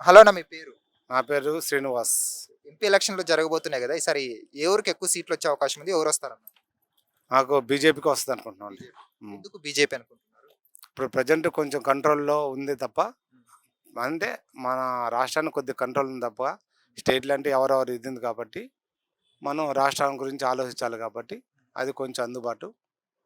Hello అన్న మీ పేరు? నా పేరు శ్రీనివాస్. ఎంపీ ఎలక్షన్‌లు జరగబోతున్నాయి గదా! ఈసారి ఏ ఊరికి ఎక్కువ సీట్లు వచ్చే అవకాశం ఉంది? ఎవరొస్తారన్న? నాకు బీజేపీకి వస్తదనుకుంటున్నాను. బీజేపీ. హ్మ్. ఎందుకు బీజేపీ అనుకుంటున్నారు? ఇప్పుడు ప్రెజెంట్ కొంచెం కంట్రోల్‌లో ఉంది తప్ప, అంటే మన రాష్ట్రానికి కొద్దిగా కంట్రోల్ ఉంది తప్ప, స్టేట్‌లో అంటే ఎవరెవరు ఇది ఉంది కాబట్టి, మనం రాష్ట్రం గురించి ఆలోచించాలి కాబట్టి, అది కొంచెం అందుబాటు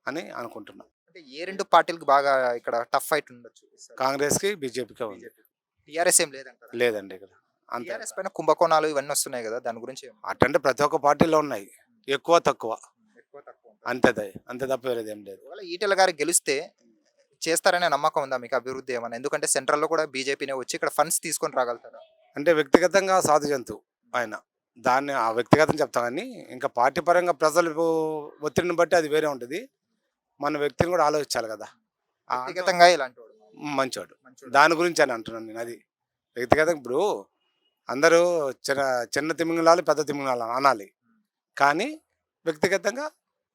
అని అనుకుంటున్నాం. అంటే ఏ 2 పార్టీలకి బాగా ఇక్కడ టఫ్ ఫైట్ ఉండొచ్చు ఈసారి? కాంగ్రెస్‌కి, బీజేపీకే ఉంది. బీజేపీ. టీఆర్ఎస్ ఏం లేదంటారా? లేదండి ఇక్కడ. అంతే. టీఆర్ఎస్ పైన కుంభకోణాలు ఇవన్నీ వస్తున్నాయి గదా! దాని గురించి అట్టంటే ప్రతి ఒక్క పార్టీలో ఉన్నాయి. ఎక్కువ, తక్కువ. ఎక్కువ తక్కువ ఉంటదా? అంతే తప్ప వేరేదేం లేదు. ఒకవేళ ఈటెల గారు గెలిస్తే చేస్తారనే నమ్మకం ఉందా మీకు అభివృద్ధి ఏమన్నా? ఎందుకంటే సెంట్రల్‌లో కూడా బీజేపీనే వచ్చి ఇక్కడ ఫండ్స్ తీసుకొని రాగలుగుతారా? అంటే వ్యక్తిగతంగా సాధు జంతువు ఆయన. దాన్ని ఆ వ్యక్తిగతం చెప్తా కానీ, ఇంకా పార్టీ పరంగా ప్రజలు ఒత్తిడిని బట్టి అది వేరే ఉంటది. మన వ్యక్తిని కూడా ఆలోచించాలి కదా! వ్యక్తిగతంగా ఇలాంటోడు. మంచోడు. మంచోడు. దాని గురించి అని అంటున్నాను నేను. అది వ్యక్తిగతంగా ఇప్పుడు అందరూ చిన్న చిన్న తిమింగలాలు, పెద్ద తిమింగలాలు అనాలి. కానీ వ్యక్తిగతంగా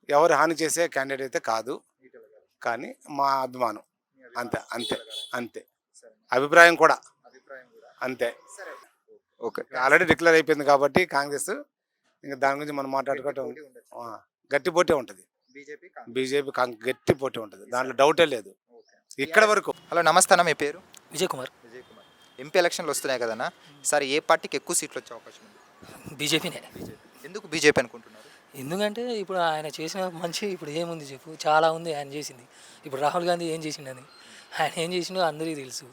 ఎవరు హాని చేసే క్యాండిడేట్ అయితే కాదు. ఈటెల గారు. కానీ మా అభిమానం. మీ అభిప్రాయం. అంతే, అంతే, ఈటెల గారు. అంతే. సరే. అభిప్రాయం కూడా అభిప్రాయం కూడా. అంతే. సరే. ఓకే. ఆల్రెడీ డిక్లేర్ అయిపోయింది కాబట్టి కాంగ్రెస్, ఇంకా దాని గురించి మనం మాట్లాడుకోవటం పోటీ ఉండొచ్చు. గట్టి పోటీ ఉంటుంది. బీజేపీ బీజేపీ గట్టి పోటీ ఉంటుంది, దాంట్లో డౌటే లేదు. ఇక్కడ వరకు. హలో నమస్తే అన్న మీ పేరు? విజయ్ కుమార్. విజయ్ కుమార్. ఎంపీ ఎలక్షన్లు వస్తున్నాయి కదన్నా, ఈసారి ఏ పార్టీకి ఎక్కువ సీట్లు వచ్చే అవకాశం ఉంది? బీజేపీనే. ఎందుకు బీజేపీ అనుకుంటున్నారు? ఎందుకంటే ఇప్పుడు ఆయన చేసిన మంచి ఇప్పుడు ఏముంది చెప్పు, చాలా ఉంది ఆయన చేసింది. ఇప్పుడు రాహుల్ గాంధీ ఏం చేసిండని, ఆయన ఏం చేసిండో అందరికీ తెలుసు.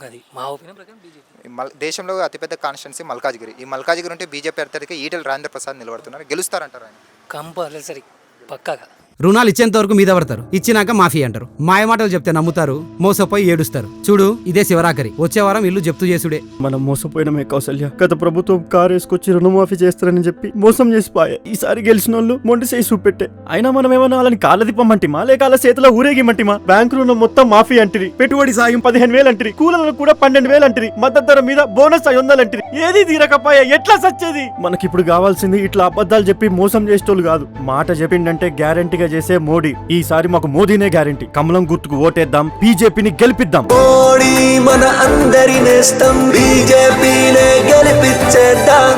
అది మా ఒపీనియన్ ప్రకారం బీజేపీ. దేశంలో అతిపెద్ద కాన్స్టిట్యున్సీ మల్కాజ్గిరి. ఈ మల్కాజ్గిరి ఉంటే బీజేపీ అభ్యర్థిగా ఈటెల రాజేంద్ర ప్రసాద్ నిలబడుతున్నారు. గెలుస్తారంటారు ఆయన? కంపల్సరీ పక్కాగా. రుణాలు ఇచ్చేంత వరకు మీద పడతారు, ఇచ్చినాక మాఫీ అంటారు. మాయమాటలు చెప్తే నమ్ముతారు, మోసపోయి ఏడుస్తారు. చూడు ఇదే శివరాకరి, వచ్చే వారం ఇల్లు జప్తు చేసుడే. మనం మోసపోయినమే కౌసల్య. గత ప్రభుత్వం కారు వేసుకొచ్చి రుణమాఫీ చేస్తారని చెప్పి మోసం చేసిపోయే. ఈసారి గెలిచిన వాళ్ళు మొండి చేసి చూపెట్టే. అయినా మనం ఏమన్నా వాళ్ళని కాళ్ళ దిప్పమంటిమా లేక వాళ్ళ చేతిలో ఊరేగిమంటిమా? బ్యాంకు రుణం మొత్తం మాఫీ అంటిరి, పెట్టుబడి సాయం 15,000 అంటిరి, కూలీలకు కూడా 12,000 అంటిరి, మద్దతు ధర మీద బోనస్ 500 అంటిరి. ఏది తీరకపోయా ఎట్లా సచ్చేది? మనకిప్పుడు కావాల్సింది ఇట్లా అబద్ధాలు చెప్పి మోసం చేసేటోళ్ళు కాదు, మాట చెప్పిండంటే గ్యారంటీగా చేసే మోడీ. ఈసారి మాకు మోదీనే గ్యారంటీ. కమలం గుర్తుకు ఓటేద్దాం, బీజేపీని గెలిపిద్దాం. మోడీ మన అందరి నేస్తం, బీజేపీనే గెలిపించేద్దాం.